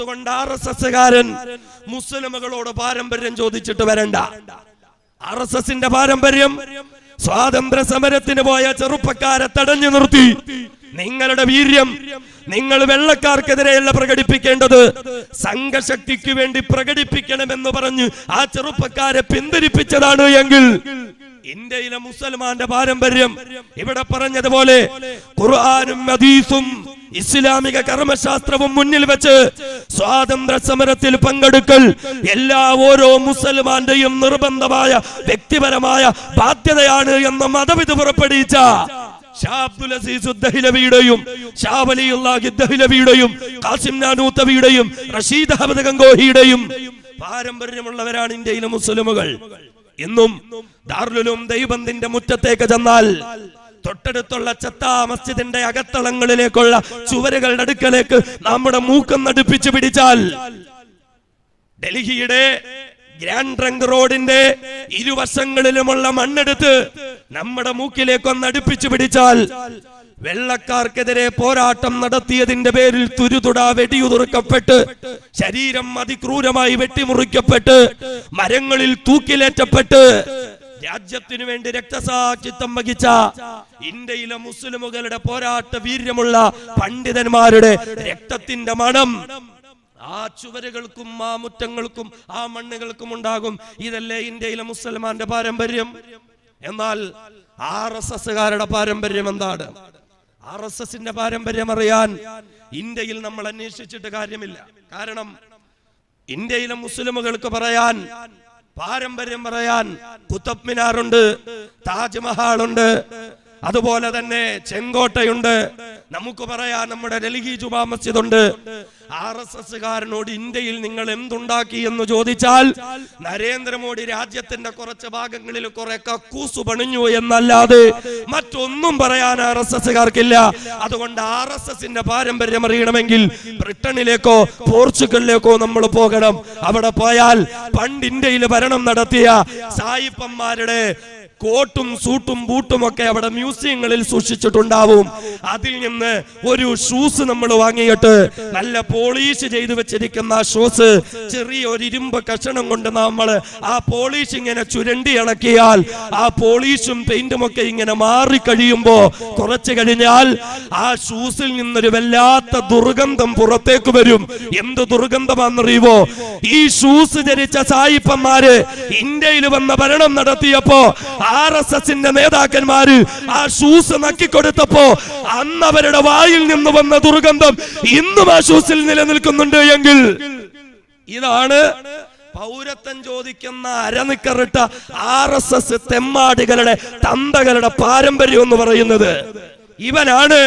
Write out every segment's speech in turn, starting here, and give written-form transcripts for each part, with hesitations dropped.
അതുകൊണ്ട് RSSകാരൻ മുസ്ലിമുകളോട് പാരമ്പര്യം ചോദിച്ചിട്ട് വരണ്ട. RSSന്റെ പാരമ്പര്യം സ്വാതന്ത്ര്യ സമരത്തിന് പോയ ചെറുപ്പക്കാരെ തടഞ്ഞു നിർത്തി നിങ്ങളുടെ വീര്യം നിങ്ങൾ വെള്ളക്കാർക്കെതിരെയല്ല പ്രകടിപ്പിക്കേണ്ടത്, സംഘശക്തിക്ക് വേണ്ടി പ്രകടിപ്പിക്കണമെന്ന് പറഞ്ഞ് ആ ചെറുപ്പക്കാരെ പിന്തിരിപ്പിച്ചതാണ് എങ്കിൽ ഇന്ത്യയിലെ മുസൽമാന്റെ പാരമ്പര്യം ഇവിടെ പറഞ്ഞതുപോലെ ഖുർആനും ഹദീസും ഇസ്ലാമിക കർമ്മശാസ്ത്രവും മുന്നിൽ വെച്ച് സ്വാതന്ത്ര്യ സമരത്തിൽ പങ്കെടുക്കൽ ഓരോ മുസൽമാന്റെയും നിർബന്ധമായ വ്യക്തിപരമായ ബാധ്യതയാണ് എന്ന മതവിധി പുറപ്പെടുവിച്ച ഷാ അബ്ദുൽ അസീസ് ദഹ്ലവിയുടെയും ഷാ വലിയുല്ലാഹി ദഹ്ലവിയുടെയും ഖാസിം നാനൂത്തവിയുടെയും റഷീദ് അഹമ്മദ് ഗംഗോഹിയുടെയും പാരമ്പര്യമുള്ളവരാണ് ഇന്ത്യയിലെ മുസ്ലിമുകൾ. ഇന്നും ദാറുൽ ദൈവബന്ദിന്റെ മുറ്റത്തേക്ക് ചെന്നാൽ തൊട്ടടുത്തുള്ള ചത്താ മസ്ജിദിന്റെ അകത്തളങ്ങളിലേക്കുള്ള ചുവരുകളുടെ അടുക്കലേക്ക് നമ്മുടെ മൂക്കം നടുപ്പിച്ചു പിടിച്ചാൽ ഡൽഹിയുടെ ഗ്രാൻഡ് ട്രങ്ക് റോഡിന്റെ ഇരുവശങ്ങളിലുമുള്ള മണ്ണെടുത്ത് നമ്മുടെ മൂക്കിലേക്കൊന്ന് അടുപ്പിച്ചു പിടിച്ചാൽ വെള്ളക്കാർക്കെതിരെ പോരാട്ടം നടത്തിയതിന്റെ പേരിൽ തുരുതുട വെടിയുതിർക്കപ്പെട്ട് ശരീരം അതിക്രൂരമായി വെട്ടിമുറിക്കപ്പെട്ട് മരങ്ങളിൽ തൂക്കിലേറ്റപ്പെട്ട് രാജ്യത്തിനു വേണ്ടി രക്തസാക്ഷിത്വം വഹിച്ച ഇന്ത്യയിലെ മുസ്ലിമുകളുടെ പോരാട്ട വീര്യമുള്ള പണ്ഡിതന്മാരുടെ രക്തത്തിന്റെ മണം ആ ചുവരുകൾക്കും ആ മുറ്റങ്ങൾക്കും ആ മണ്ണുകൾക്കും ഉണ്ടാകും. ഇതല്ലേ ഇന്ത്യയിലെ മുസൽമാന്റെ പാരമ്പര്യം. എന്നാൽ RSSകാരുടെ പാരമ്പര്യം എന്താണ്? RSSന്റെ പാരമ്പര്യം അറിയാൻ ഇന്ത്യയിൽ നമ്മൾ അന്വേഷിച്ചിട്ട് കാര്യമില്ല. കാരണം ഇന്ത്യയിലെ മുസ്ലിമുകൾക്ക് പറയാൻ പാരമ്പര്യം പറയാൻ കുത്തബ് മിനാറുണ്ട്, താജ്മഹലുണ്ട്, അതുപോലെ തന്നെ ചെങ്കോട്ടയുണ്ട്. നമുക്ക് പറയാൻ നമ്മുടെ ഡൽഹി ജുമാ മസ്ജിദ് ഉണ്ട്. RSSകാരനോട് ഇന്ത്യയിൽ നിങ്ങൾ എന്തുണ്ടാക്കി എന്ന് ചോദിച്ചാൽ നരേന്ദ്രമോദി രാജ്യത്തിന്റെ കുറച്ച് ഭാഗങ്ങളിൽ കുറെ കക്കൂസ് പണിഞ്ഞു എന്നല്ലാതെ മറ്റൊന്നും പറയാൻ RSSകാർക്കില്ല. അതുകൊണ്ട് RSSന്റെ പാരമ്പര്യം അറിയണമെങ്കിൽ ബ്രിട്ടനിലേക്കോ പോർച്ചുഗലിലേക്കോ നമ്മൾ പോകണം. അവിടെ പോയാൽ പണ്ട് ഇന്ത്യയിൽ ഭരണം നടത്തിയ സായിപ്പന്മാരുടെ കോട്ടും സൂട്ടും ബൂട്ടും ഒക്കെ അവിടെ മ്യൂസിയങ്ങളിൽ സൂക്ഷിച്ചിട്ടുണ്ടാവും. അതിൽ നിന്ന് ഒരു ഷൂസ് നമ്മൾ വാങ്ങിയിട്ട് നല്ല പോളിഷ് ചെയ്തു വെച്ചിരിക്കുന്ന ഷൂസ് ചെറിയൊരു ഇരുമ്പ് കഷണം കൊണ്ട് നമ്മൾ ആ പോളിഷ് ഇങ്ങനെ ചുരണ്ടി ഇളക്കിയാൽ ആ പോളിഷും പെയിന്റും ഒക്കെ ഇങ്ങനെ മാറി കഴിയുമ്പോ കുറച്ചു കഴിഞ്ഞാൽ ആ ഷൂസിൽ നിന്നൊരു വല്ലാത്ത ദുർഗന്ധം പുറത്തേക്ക് വരും. എന്ത് ദുർഗന്ധമാണെന്നറിയുവോ? ഈ ഷൂസ് ധരിച്ച സായിപ്പന്മാര് ഇന്ത്യയിൽ വന്ന ഭരണം നടത്തിയപ്പോ RSSന്റെ നേതാക്കന്മാര് ആ ഷൂസ് നക്കിക്കൊടുത്തപ്പോ അന്ന് അവരുടെ വായിൽ നിന്ന് വന്ന ദുർഗന്ധം ഇന്നും ആ ഷൂസിൽ നിലനിൽക്കുന്നുണ്ട് എങ്കിൽ ഇതാണ് പൗരത്വം ചോദിക്കുന്ന അരനിക്കറിട്ട RSS തെമ്മാടികളുടെ തന്തകളുടെ പാരമ്പര്യം എന്ന് പറയുന്നത്. ഇവനാണ്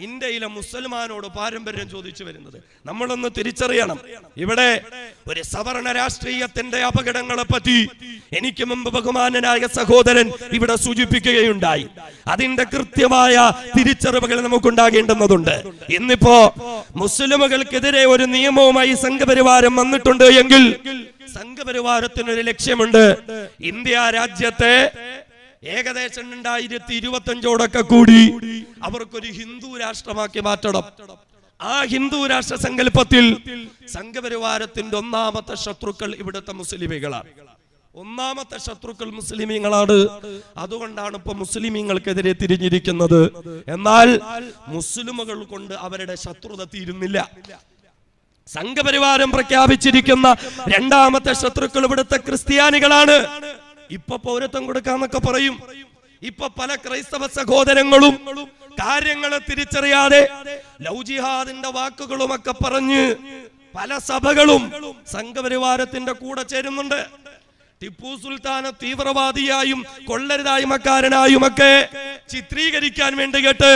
ഇന്ത്യയിലെ മുസൽമാനോട് പാരമ്പര്യം ചോദിച്ചു വരുന്നത്. നമ്മളൊന്ന് തിരിച്ചറിയണം. ഇവിടെ ഒരു സവർണ രാഷ്ട്രീയത്തിന്റെ അപകടങ്ങളെ പറ്റി എനിക്ക് മുമ്പ് ബഹുമാനനായ സഹോദരൻ ഇവിടെ സൂചിപ്പിക്കുകയുണ്ടായി. അതിന്റെ കൃത്യമായ തിരിച്ചറിവുകൾ നമുക്കുണ്ടാകേണ്ടുന്നതുണ്ട്. ഇന്നിപ്പോ മുസ്ലിമുകൾക്കെതിരെ ഒരു നിയമവുമായി സംഘപരിവാരം വന്നിട്ടുണ്ട് എങ്കിൽ സംഘപരിവാരത്തിനൊരു ലക്ഷ്യമുണ്ട്. ഇന്ത്യ രാജ്യത്തെ ഏകദേശം 2025 കൂടി അവർക്കൊരു ഹിന്ദു രാഷ്ട്രമാക്കി മാറ്റണം. ആ ഹിന്ദു രാഷ്ട്ര സങ്കല്പത്തിൽ സംഘപരിവാരത്തിന്റെ ഒന്നാമത്തെ ശത്രുക്കൾ ഇവിടുത്തെ മുസ്ലിമീങ്ങളാണ്. ഒന്നാമത്തെ ശത്രുക്കൾ മുസ്ലിമീങ്ങളാണ്. അതുകൊണ്ടാണ് ഇപ്പൊ മുസ്ലിമീങ്ങൾക്കെതിരെ തിരിഞ്ഞിരിക്കുന്നത്. എന്നാൽ മുസ്ലിമുകൾ കൊണ്ട് അവരുടെ ശത്രുത തീരുന്നില്ല. സംഘപരിവാരം പ്രഖ്യാപിച്ചിരിക്കുന്ന രണ്ടാമത്തെ ശത്രുക്കൾ ഇവിടുത്തെ ക്രിസ്ത്യാനികളാണ്. ഇപ്പൊ പൗരത്വം കൊടുക്കാന്നൊക്കെ പറയും. ഇപ്പൊ പല ക്രൈസ്തവ സഹോദരങ്ങളും കാര്യങ്ങളെ തിരിച്ചറിയാതെ ലവ് ജിഹാദിന്റെ വാക്കുകളുമൊക്കെ പറഞ്ഞ് പല സഭകളും സംഘപരിവാരത്തിന്റെ കൂടെ ചേരുന്നുണ്ട്. ടിപ്പു സുൽത്താനെ തീവ്രവാദിയായും കൊള്ളരുതായ്മക്കാരനായുമൊക്കെ ചിത്രീകരിക്കാൻ വേണ്ടി കേട്ട്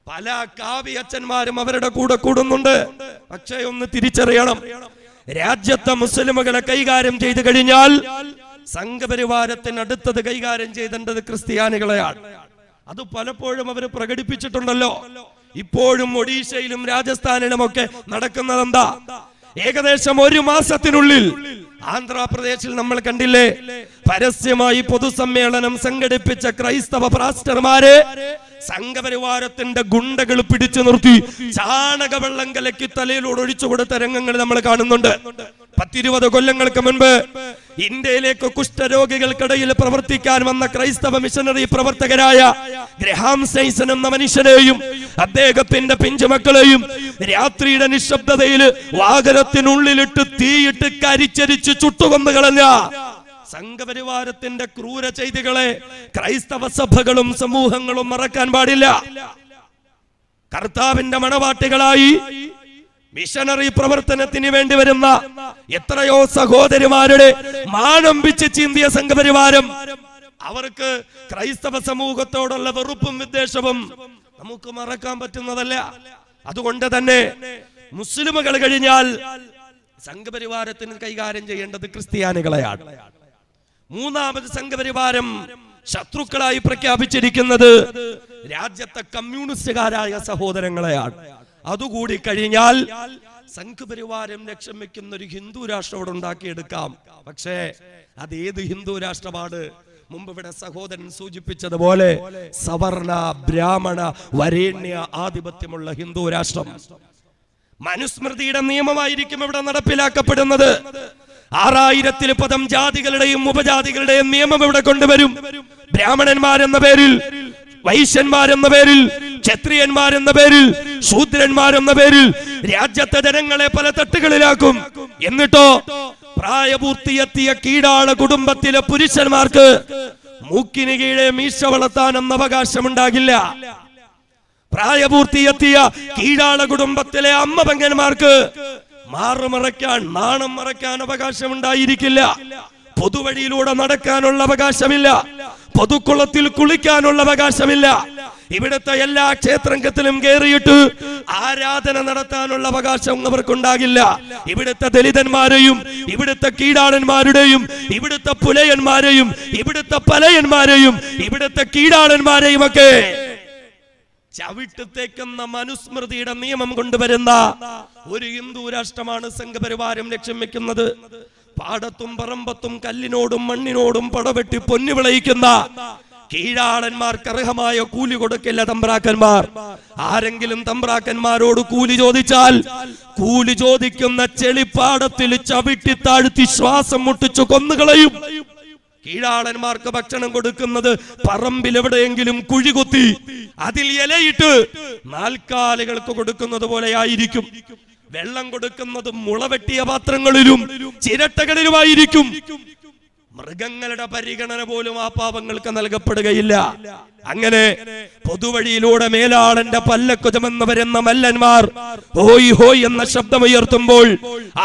പല കാവ്യച്ഛന്മാരും അവരുടെ കൂടെ കൂടുന്നുണ്ട്. പക്ഷേ ഒന്ന് തിരിച്ചറിയണം, രാജ്യത്തെ മുസ്ലിമുകളെ കൈകാര്യം ചെയ്തു കഴിഞ്ഞാൽ സംഘപരിവാരത്തിന് അടുത്തത് കൈകാര്യം ചെയ്തേണ്ടത് ക്രിസ്ത്യാനികളെയാണ്. അത് പലപ്പോഴും അവർ പ്രകടിപ്പിച്ചിട്ടുണ്ടല്ലോ. ഇപ്പോഴും ഒഡീഷയിലും രാജസ്ഥാനിലുമൊക്കെ നടക്കുന്നത് എന്താ? ഏകദേശം 1 മാസത്തിനുള്ളിൽ ആന്ധ്രാപ്രദേശിൽ നമ്മൾ കണ്ടില്ലേ, പരസ്യമായി പൊതുസമ്മേളനം സംഘടിപ്പിച്ച ക്രൈസ്തവ പാസ്റ്റർമാരെ സംഘപരിവാരത്തിന്റെ ഗുണ്ടകൾ പിടിച്ചു നിർത്തി ചാണകവെള്ളം കലക്കി തലയിലൂടെ ഒഴിച്ചു കൊടുത്ത രംഗങ്ങൾ നമ്മൾ കാണുന്നുണ്ട്. 10-20 കൊല്ലങ്ങൾക്ക് മുൻപ് ഇന്ത്യയിലേക്ക് കുഷ്ഠരോഗികൾക്കിടയിൽ പ്രവർത്തിക്കാൻ വന്ന ക്രൈസ്തവ മിഷനറി പ്രവർത്തകരായ ഗ്രഹാം സ്റ്റെയ്സൺ എന്ന മനുഷ്യനെയും അദ്ദേഹത്തിന്റെ പിഞ്ചുമക്കളെയും രാത്രിയുടെ നിശബ്ദതയിൽ വാഹനത്തിനുള്ളിലിട്ട് തീയിട്ട് കരിച്ചരിച്ച് ചുട്ടുകൊന്നു കളഞ്ഞ സംഘപരിവാരത്തിന്റെ ക്രൂര ചെയ്തികളെ ക്രൈസ്തവ സഭകളും സമൂഹങ്ങളും മറക്കാൻ പാടില്ല. കർത്താവിന്റെ മണവാട്ടികളായി മിഷനറി പ്രവർത്തനത്തിന് വേണ്ടി വരുന്ന എത്രയോ സഹോദരിമാരുടെ മാനമ്പിച്ച് ചീന്തിയ സംഘപരിവാരം, അവർക്ക് ക്രൈസ്തവ സമൂഹത്തോടുള്ള വെറുപ്പും വിദ്വേഷവും നമുക്ക് മറക്കാൻ പറ്റുന്നതല്ല. അതുകൊണ്ട് തന്നെ മുസ്ലിമുകൾ കഴിഞ്ഞാൽ സംഘപരിവാരത്തിന് കൈകാര്യം ചെയ്യേണ്ടത് ക്രിസ്ത്യാനികളെയാണ്. മൂന്നാമത് സംഘപരിവാരം ശത്രുക്കളായി പ്രഖ്യാപിച്ചിരിക്കുന്നത് രാജ്യത്തെ കമ്മ്യൂണിസ്റ്റുകാരായ സഹോദരങ്ങളെയാണ്. അതുകൂടി കഴിഞ്ഞാൽ സംഘപരിവാരം ലക്ഷ്യം വെക്കുന്ന ഒരു ഹിന്ദു രാഷ്ട്രം ഇവിടെ ഉണ്ടാക്കിയെടുക്കാം. പക്ഷേ അത് ഏത് ഹിന്ദു രാഷ്ട്രമാണ്? മുമ്പ് ഇവിടെ സഹോദരൻ സൂചിപ്പിച്ചതുപോലെ സവർണ ബ്രാഹ്മണ വരേണ്യ ആധിപത്യമുള്ള ഹിന്ദു രാഷ്ട്രം. മനുസ്മൃതിയുടെ നിയമമായിരിക്കും ഇവിടെ നടപ്പിലാക്കപ്പെടുന്നത്. 6000 ജാതികളുടെയും ഉപജാതികളുടെയും നിയമം ഇവിടെ കൊണ്ടുവരും. ബ്രാഹ്മണന്മാരെന്ന പേരിൽ, വൈശ്യന്മാരെന്ന പേരിൽ, ക്ഷത്രിയന്മാരെന്ന പേരിൽ, ശൂദ്രന്മാരെന്ന പേരിൽ രാജ്യത്തെ ജനങ്ങളെ പല തട്ടുകളിലാക്കും. എന്നിട്ടോ പ്രായപൂർത്തിയെത്തിയ കീഴാള കുടുംബത്തിലെ പുരുഷന്മാർക്ക് മൂക്കിന് കീഴെ മീശ വളർത്താനെന്ന അവകാശമുണ്ടാകില്ല. പ്രായപൂർത്തിയെത്തിയ കീഴാള കുടുംബത്തിലെ അമ്മ പെങ്ങന്മാർക്ക് മാറുമറയ്ക്കാൻ, നാണം മറയ്ക്കാൻ അവകാശമുണ്ടായിരിക്കില്ല. പൊതുവഴിയിലൂടെ നടക്കാനുള്ള അവകാശമില്ല. പൊതുക്കുളത്തിൽ കുളിക്കാനുള്ള അവകാശമില്ല. ഇവിടുത്തെ എല്ലാ ക്ഷേത്രത്തിലും കയറിയിട്ട് ആരാധന നടത്താനുള്ള അവകാശം അവർക്കുണ്ടാകില്ല. ഇവിടുത്തെ ദലിതന്മാരെയും ഇവിടുത്തെ കീഴാളന്മാരുടെയും ഇവിടുത്തെ പുലയന്മാരെയും ഇവിടുത്തെ പലയന്മാരെയും ഇവിടുത്തെ കീഴാളന്മാരെയും ഒക്കെ ചവിട്ടത്തേക്കുന്ന മനുസ്മൃതിയുടെ നിയമം കൊണ്ടുവരുന്ന ഒരു ഹിന്ദു രാഷ്ട്രമാണ് സംഘപരിവാരം ലക്ഷ്യം വെക്കുന്നത്. പാടത്തും പറമ്പത്തും കല്ലിനോടും മണ്ണിനോടും പടവെട്ടി പൊന്നു വിളയിക്കുന്ന കീഴാളന്മാർക്ക് അർഹമായ കൂലി കൊടുക്കില്ല തമ്പ്രാക്കന്മാർ. ആരെങ്കിലും തമ്പ്രാക്കന്മാരോട് കൂലി ചോദിച്ചാൽ കൂലി ചോദിക്കുന്ന ചെളിപ്പാടത്തിൽ ചവിട്ടി താഴ്ത്തി ശ്വാസം മുട്ടിച്ചു കൊന്നുകളയും. കീഴാളന്മാർക്ക് ഭക്ഷണം കൊടുക്കുന്നത് പറമ്പിൽ എവിടെയെങ്കിലും കുഴികുത്തി അതിൽ ഇലയിട്ട് നാൽക്കാലികൾക്ക് കൊടുക്കുന്നത് പോലെയായിരിക്കും. വെള്ളം കൊടുക്കുന്നത് മുളവെട്ടിയ പാത്രങ്ങളിലും ചിരട്ടകളിലുമായിരിക്കും. മൃഗങ്ങളുടെ പരിഗണന പോലും ആ പാവങ്ങൾക്ക് നൽകപ്പെടുകയില്ല. അങ്ങനെ പൊതുവഴിയിലൂടെ മേലാളന്റെ പല്ലക്കുജമെന്ന് വരുന്ന മല്ലന്മാർ ഹോയ് ഹോയ് എന്ന ശബ്ദമുയർത്തുമ്പോൾ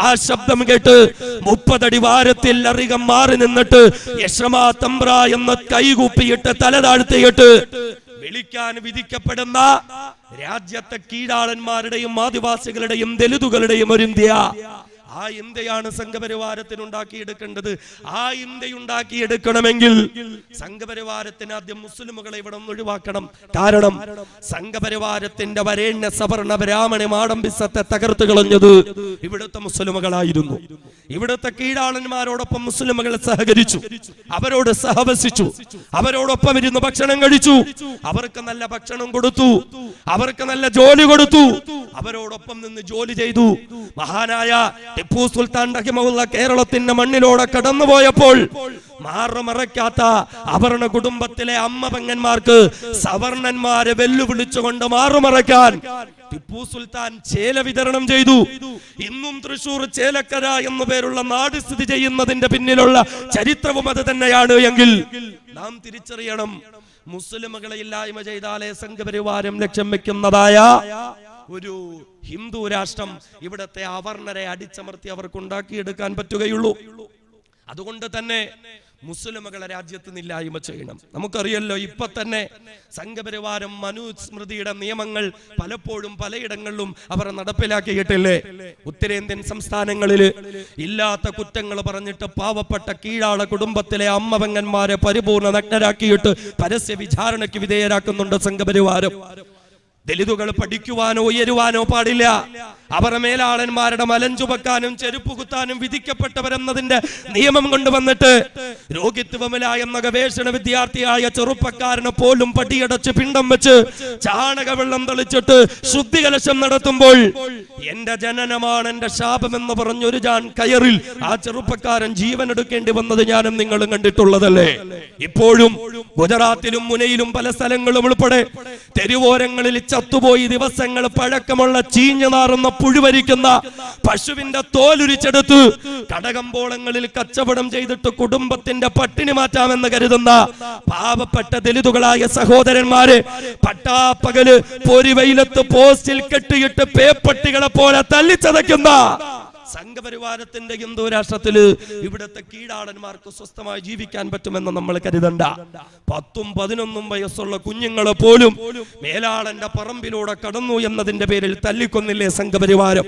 ആ ശബ്ദം കേട്ട് 30 അടി വാരത്തിൽ അധികം മാറി നിന്നിട്ട് യശമാ തമ്പ്ര എന്ന് കൈകൂപ്പിയിട്ട് തല താഴ്ത്തിയിട്ട് വിളിക്കാൻ വിധിക്കപ്പെടുന്ന രാജ്യത്തെ കീഴാളന്മാരുടെയും ആദിവാസികളുടെയും ദലിതുകളുടെയും ഒരു ഇന്ത്യ. ആ ഇന്ത്യയാണ് സംഘപരിവാരത്തിന് ഉണ്ടാക്കിയെടുക്കേണ്ടത്. ആ ഇന്ത്യ ഉണ്ടാക്കിയെടുക്കണമെങ്കിൽ സംഘപരിവാരത്തിന് ആദ്യം മുസ്ലിമുകളെ ഇവിടെ നിന്ന് ഒഴിവാക്കണം. കാരണം സംഘപരിവാരത്തിന്റെ വരേണ്യ സവർണ ബ്രാഹ്മണ മാടമ്പിസത്തെ തകർത്തു കളഞ്ഞത് ഇവിടുത്തെ മുസ്ലിമുകളായിരുന്നു. ഇവിടുത്തെ കീഴാളന്മാരോടൊപ്പം മുസ്ലിമുകൾ സഹകരിച്ചു, അവരോട് സഹവസിച്ചു, അവരോടൊപ്പം ഇരുന്ന് ഭക്ഷണം കഴിച്ചു, അവർക്ക് നല്ല ഭക്ഷണം കൊടുത്തു, അവർക്ക് നല്ല ജോലി കൊടുത്തു, അവരോടൊപ്പം നിന്ന് ജോലി ചെയ്തു. മഹാനായ ടിപ്പു സുൽത്താൻ റഹിമഹുള്ള കേരളത്തിന്റെ മണ്ണിലൂടെ കടന്നുപോയപ്പോൾ മാറുമറയ്ക്കാത്ത അവർണ കുടുംബത്തിലെ അമ്മ പെങ്ങന്മാർക്ക് സവർണന്മാരെ വെല്ലുവിളിച്ചുകൊണ്ട് മാറുമറയ്ക്കാൻ ടിപ്പു സുൽത്താൻ ചേല വിതരണം ചെയ്തു. ഇന്നും തൃശൂർ ചേലക്കര എന്നു പേരുള്ള നാട് സ്ഥിതി ചെയ്യുന്നതിന്റെ പിന്നിലുള്ള ചരിത്രവും അത് തന്നെയാണ് എങ്കിൽ നാം തിരിച്ചറിയണം, മുസ്ലിമുകളെ ഇല്ലായ്മ ചെയ്താലേ സംഘപരിവാരം ലക്ഷ്യം വെക്കുന്നതായ ഒരു ഹിന്ദു രാഷ്ട്രം ഇവിടത്തെ അവർണരെ അടിച്ചമർത്തി അവർക്ക് ഉണ്ടാക്കിയെടുക്കാൻ പറ്റുകയുള്ളൂ. അതുകൊണ്ട് തന്നെ മുസ്ലിമുകളെ രാജ്യത്ത് നിന്നില്ലായ്മ ചെയ്യണം. നമുക്കറിയല്ലോ, ഇപ്പൊ തന്നെ സംഘപരിവാരം മനുസ്മൃതിയുടെ നിയമങ്ങൾ പലപ്പോഴും പലയിടങ്ങളിലും അവർ നടപ്പിലാക്കിയിട്ടില്ലേ. ഉത്തരേന്ത്യൻ സംസ്ഥാനങ്ങളിൽ ഇല്ലാത്ത കുറ്റങ്ങൾ പറഞ്ഞിട്ട് പാവപ്പെട്ട കീഴാള കുടുംബത്തിലെ അമ്മ പെങ്ങന്മാരെ പരിപൂർണ നഗ്നരാക്കിയിട്ട് പരസ്യ വിചാരണയ്ക്ക് വിധേയരാക്കുന്നുണ്ട് സംഘപരിവാരം. ദലിതുകൾ പഠിക്കുവാനോ ഉയരുവാനോ പാടില്ല. അവർ മേലാളന്മാരുടെ മലഞ്ചുമക്കാനും ചെരുപ്പ് കുത്താനും വിധിക്കപ്പെട്ടവരെന്നതിന്റെ നിയമം കൊണ്ടുവന്നിട്ട് രോഗിത്വമില എന്ന ഗവേഷണ വിദ്യാർത്ഥിയായ ചെറുപ്പക്കാരനെ പോലും പടിയടച്ച് പിണ്ടം വെച്ച് ചാണകവെള്ളം തളിച്ചിട്ട് ശുദ്ധികലശം നടത്തുമ്പോൾ എന്റെ ജനനമാണ് എന്റെ ശാപം എന്ന് പറഞ്ഞൊരു ജാൻ കയറിൽ ആ ചെറുപ്പക്കാരൻ ജീവൻ എടുക്കേണ്ടി വന്നത് ഞാനും നിങ്ങളും കണ്ടിട്ടുള്ളതല്ലേ. ഇപ്പോഴും ഗുജറാത്തിലും മുനയിലും പല സ്ഥലങ്ങളും ഉൾപ്പെടെ തെരുവോരങ്ങളിൽ ചത്തുപോയി ദിവസങ്ങൾ പഴക്കമുള്ള ചീഞ്ഞു നാറുന്ന പുഴുവരിക്കുന്ന പശുവിന്റെ തോലുരിച്ചെടുത്ത് കടകമ്പോളങ്ങളിൽ കച്ചവടം ചെയ്തിട്ട് കുടുംബത്തിന്റെ പട്ടിണി മാറ്റാമെന്ന് കരുതുന്ന പാവപ്പെട്ട ദലിതുകളായ സഹോദരന്മാരെ പട്ടാപ്പകല് പൊരിവെയിലത്ത് പോസ്റ്റിൽ കെട്ടിയിട്ട് പേപ്പട്ടികളെ പോലെ തല്ലിച്ചതയ്ക്കുന്ന സംഘപരിവാരത്തിന്റെ ഹിന്ദു രാഷ്ട്രത്തില് ഇവിടുത്തെ കീഴാളന്മാർക്ക് സ്വസ്ഥമായി ജീവിക്കാൻ പറ്റുമെന്ന് നമ്മൾ കരുതണ്ട. 10ഉം 11ഉം വയസ്സുള്ള കുഞ്ഞുങ്ങളെ പോലും മേലാളന്റെ പറമ്പിലൂടെ കടന്നു എന്നതിന്റെ പേരിൽ തല്ലിക്കൊന്നില്ലേ സംഘപരിവാരം.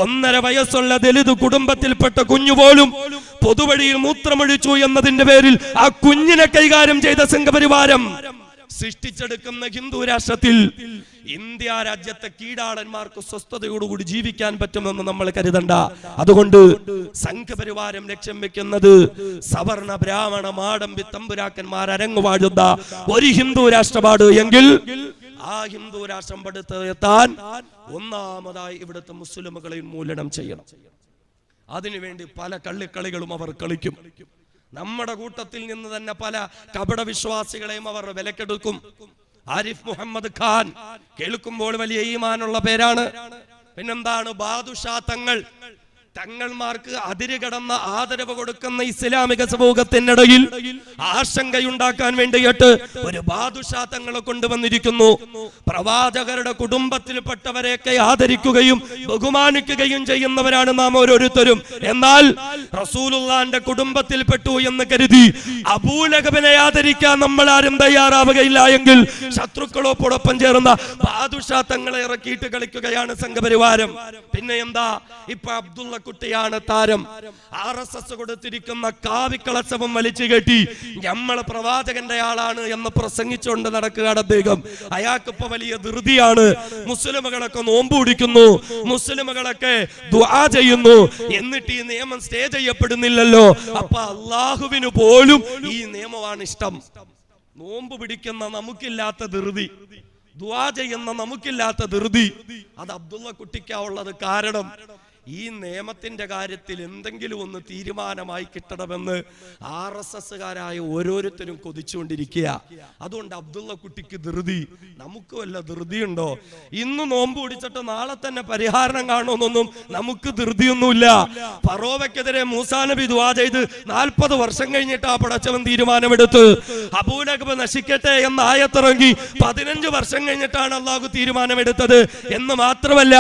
1.5 വയസ്സുള്ള ദലിത് കുടുംബത്തിൽപ്പെട്ട കുഞ്ഞുപോലും പൊതുവഴിയിൽ മൂത്രമൊഴിച്ചു എന്നതിന്റെ പേരിൽ ആ കുഞ്ഞിനെ കൈകാര്യം ചെയ്ത സംഘപരിവാരം സൃഷ്ടിച്ചെടുക്കുന്ന ഹിന്ദു രാഷ്ട്രത്തിൽ ഇന്ത്യ രാജ്യത്തെ കീഴാളന്മാർക്ക് സ്വസ്ഥതയോടുകൂടി ജീവിക്കാൻ പറ്റുമെന്ന് നമ്മൾ കരുതണ്ട. അതുകൊണ്ട് സംഘപരിവാരം ലക്ഷ്യം വെക്കുന്നത് സവർണ ബ്രാഹ്മണ മാടമ്പി തമ്പുരാക്കന്മാർ അരങ്ങുവാഴുന്ന ഒരു ഹിന്ദു രാഷ്ട്രപാട് എങ്കിൽ ആ ഹിന്ദു രാഷ്ട്രം പടുത്തെത്താൻ ഒന്നാമതായി ഇവിടുത്തെ മുസ്ലിമുകളെ ഉന്മൂലനം ചെയ്യണം. അതിനുവേണ്ടി പല കള്ളിക്കളികളും അവർ കളിക്കും. നമ്മുടെ കൂട്ടത്തിൽ നിന്ന് തന്നെ പല കപട വിശ്വാസികളെയും അവർ വിലക്കെടുക്കും. ആരിഫ് മുഹമ്മദ് ഖാൻ കേൾക്കുമ്പോൾ വലിയ ഈമാനുള്ള പേരാണ്. പിന്നെന്താണ് ബാദുഷാ തങ്ങൾ. തങ്ങൾമാർക്ക് അതിരുകടന്ന ആദരവ് കൊടുക്കുന്ന ഇസ്ലാമിക സമൂഹത്തിനിടയിൽ ആശങ്കയുണ്ടാക്കാൻ വേണ്ടിയിട്ട് ഒരു ബാദുഷാ തങ്ങളെ കൊണ്ടുവന്നിരിക്കുന്നു. പ്രവാചകരുടെ കുടുംബത്തിൽപ്പെട്ടവരെയൊക്കെ ആദരിക്കുകയും ബഹുമാനിക്കുകയും ചെയ്യുന്നവരാണ് നാം ഓരോരുത്തരും. എന്നാൽ റസൂലുള്ളാന്റെ കുടുംബത്തിൽപ്പെട്ടു എന്ന് കരുതി അബൂലഹബിനെ ആദരിക്കാൻ നമ്മൾ ആരും തയ്യാറാവുകയില്ല എങ്കിൽ ശത്രുക്കളോടൊപ്പം ചേർന്ന ബാദുഷാ തങ്ങളെ ഇറക്കിയിട്ട് കളിക്കുകയാണ് സംഘപരിവാരം. പിന്നെ എന്താ, ഇപ്പൊ അബ്ദുള്ള കുട്ടിയാണ് താരം. RSS കൊടുത്തിരിക്കുന്ന കാവിക്കളച്ചവും വലിച്ചു കെട്ടി നമ്മൾ പ്രവാചകന്റെ ആളാണ് എന്ന് പ്രസംഗിച്ചുകൊണ്ട് നടക്കുകയാണ് അദ്ദേഹം. അയാൾക്കിപ്പോ വലിയ ധൃതിയാണ്. മുസ്ലിമുകളൊക്കെ നോമ്പ് പിടിക്കുന്നു, മുസ്ലിമുകളൊക്കെ ദുആ ചെയ്യുന്നു, എന്നിട്ട് ഈ നിയമം സ്റ്റേ ചെയ്യപ്പെടുന്നില്ലല്ലോ. അപ്പൊ അള്ളാഹുവിന് പോലും ഈ നിയമമാണ് ഇഷ്ടം. നോമ്പ് പിടിക്കുന്ന നമുക്കില്ലാത്ത ധൃതി, ദുആ ചെയ്യുന്ന നമുക്കില്ലാത്ത ധൃതി, അത് അബ്ദുള്ള കുട്ടിക്കാവുള്ളത്. കാരണം ഈ നിയമത്തിന്റെ കാര്യത്തിൽ എന്തെങ്കിലും ഒന്ന് തീരുമാനമായി കിട്ടണമെന്ന് RSSകാരായ ഓരോരുത്തരും കൊതിച്ചുകൊണ്ടിരിക്കുക. അതുകൊണ്ട് അബ്ദുള്ള കുട്ടിക്ക് ധൃതി. നമുക്ക് വല്ല ധൃതിയുണ്ടോ? ഇന്ന് നോമ്പ് പിടിച്ചിട്ട് നാളെ തന്നെ പരിഹാരം കാണുമെന്നൊന്നും നമുക്ക് ധൃതിയൊന്നുമില്ല. ഫറോവയ്ക്കെതിരെ മൂസാ നബി ദുആ ചെയ്ത് 40 വർഷം കഴിഞ്ഞിട്ട് ആ പടച്ചവൻ തീരുമാനമെടുത്ത്. അബൂലഹബ് നശിക്കട്ടെ എന്ന ആയത്തിറങ്ങി 15 വർഷം കഴിഞ്ഞിട്ടാണ് അള്ളാഹു തീരുമാനമെടുത്തത്. എന്ന് മാത്രമല്ല,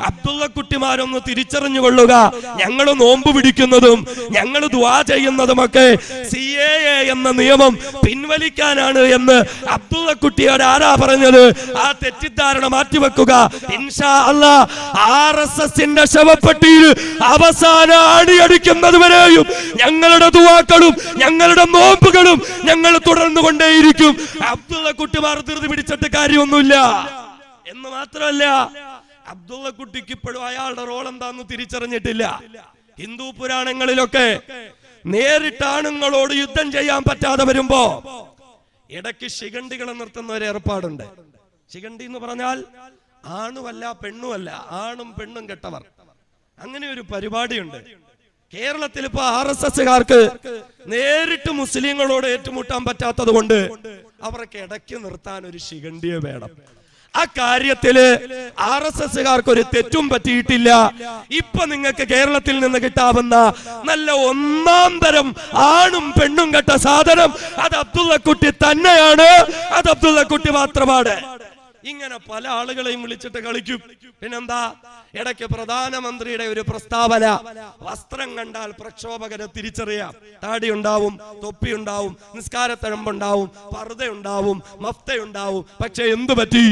അബ്ദുള്ള കുട്ടിമാരൊന്ന് തിരിച്ചറിഞ്ഞുകൊള്ളുക, ഞങ്ങൾ നോമ്പ് പിടിക്കുന്നതും ഞങ്ങൾ ദുആ ചെയ്യുന്നതുമൊക്കെ CAA എന്ന നിയമം പിൻവലിക്കാനാണ് എന്ന് അബ്ദുള്ള കുട്ടിയോട് ആരാ പറഞ്ഞത്? ആ തെറ്റിദ്ധാരണ മാറ്റിവെക്കുക. ഇൻഷാ അല്ലാഹ് RSSന്റെ ശവപ്പെട്ടിയിൽ അവസാന അടിയടിക്കുന്നത് വരെയും ഞങ്ങളുടെ ദുആക്കളും ഞങ്ങളുടെ നോമ്പുകളും ഞങ്ങൾ തുടർന്നു കൊണ്ടേയിരിക്കും. അബ്ദുള്ള കുട്ടിമാർ ധൃതി പിടിച്ചിട്ട് കാര്യമൊന്നുമില്ല. എന്ന് മാത്രമല്ല, അബ്ദുള്ള കുട്ടിക്ക് ഇപ്പോഴും അയാളുടെ റോൾ എന്താന്ന് തിരിച്ചറിഞ്ഞിട്ടില്ല. ഹിന്ദു പുരാണങ്ങളിലൊക്കെ നേരിട്ട് ആണുങ്ങളോട് യുദ്ധം ചെയ്യാൻ പറ്റാതെ വരുമ്പോ ഇടയ്ക്ക് ശിഖണ്ഡികളെ നിർത്തുന്ന ഒരു ഏർപ്പാടുണ്ട്. ശിഖണ്ഡി എന്ന് പറഞ്ഞാൽ ആണുമല്ല പെണ്ണുമല്ല, ആണും പെണ്ണും കെട്ടവർ. അങ്ങനെ ഒരു പരിപാടിയുണ്ട് കേരളത്തിൽ. ഇപ്പൊ RSSകാർക്ക് നേരിട്ട് മുസ്ലിങ്ങളോട് ഏറ്റുമുട്ടാൻ പറ്റാത്തത് കൊണ്ട് അവർക്ക് ഇടയ്ക്ക് നിർത്താൻ ഒരു ശിഖണ്ഡിയെ വേണം. ആ കാര്യത്തില് RSSകാർക്ക് ഒരു തെറ്റും പറ്റിയിട്ടില്ല. ഇപ്പൊ നിങ്ങൾക്ക് കേരളത്തിൽ നിന്ന് കിട്ടാവുന്ന നല്ല ഒന്നാം തരം ആണും പെണ്ണും കെട്ട സാധനം അത് അബ്ദുള്ള കുട്ടി തന്നെയാണ്. അത് അബ്ദുള്ള കുട്ടി മാത്രമാണ്. ഇങ്ങനെ പല ആളുകളെയും വിളിച്ചിട്ട് കളിക്കും. പിന്നെന്താ, ഇടയ്ക്ക് പ്രധാനമന്ത്രിയുടെ ഒരു പ്രസ്താവന, വസ്ത്രം കണ്ടാൽ പ്രക്ഷോഭകരെ തിരിച്ചറിയാം. താടി ഉണ്ടാവും, തൊപ്പി ഉണ്ടാവും, നിസ്കാരത്തഴമ്പുണ്ടാവും, പർദ്ദയുണ്ടാവും, മഫ്തയുണ്ടാവും. പക്ഷെ എന്തു പറ്റി?